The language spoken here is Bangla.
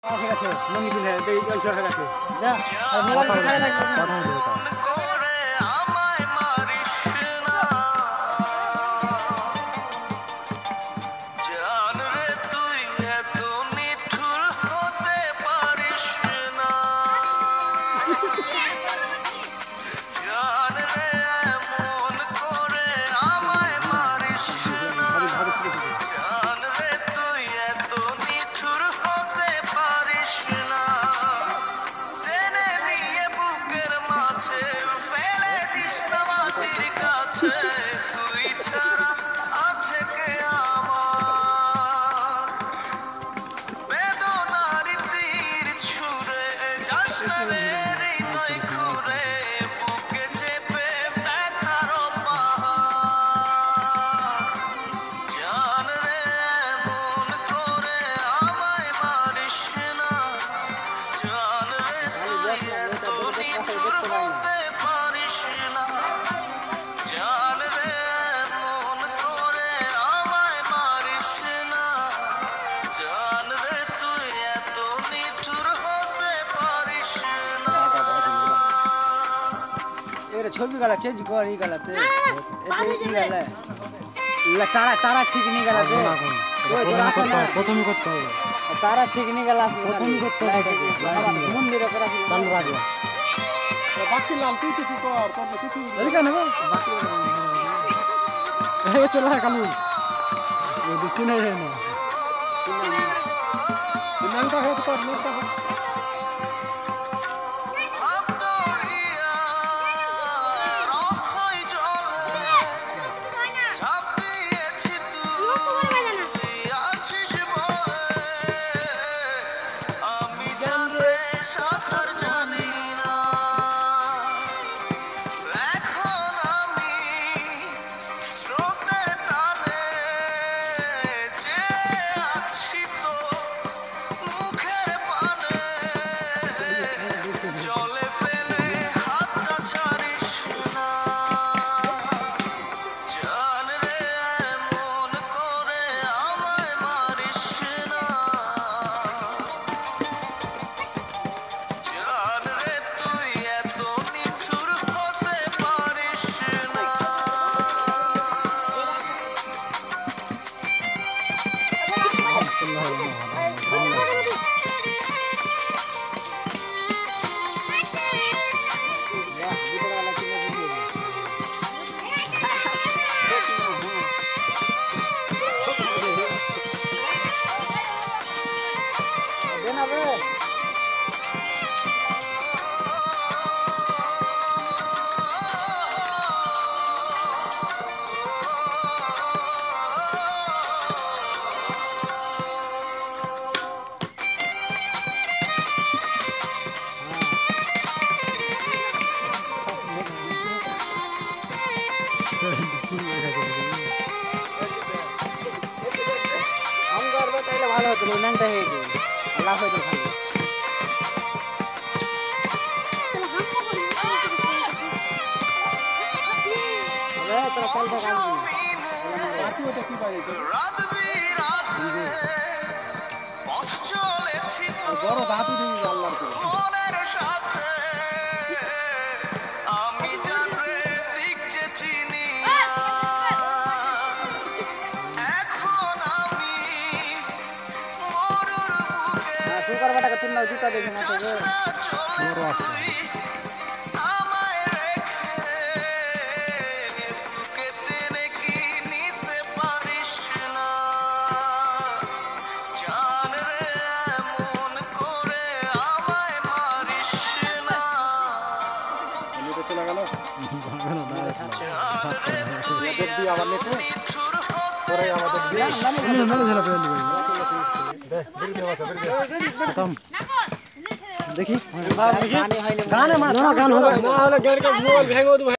ঠিক আছে লঙ্গি দিলে এই অঞ্চল হয়ে গেছে যা আর মোবাইল খাই লাগবে কথা বলতে ছবি গলা চেঞ্জ কর ই গলাতে তারা তারা ঠিক নি গলাতে প্রথমে করতে হবে তারা ঠিক নি গলা প্রথমে করতে হবে মন্দিরে করা চালু রাখবে বাকি লাল তুই কিছু কর তোর কিছু এই কেন বাকি এই চলা কালু এই দিকে নেই না নালটা হেড কর নালটা ভালো হতো নানটা হয়ে গেল লাভ হয়ে গেল তোরা কালটা বড় দাঁত উঠে আল্লাহর तुम जूता देखना देखी गाने गाने गान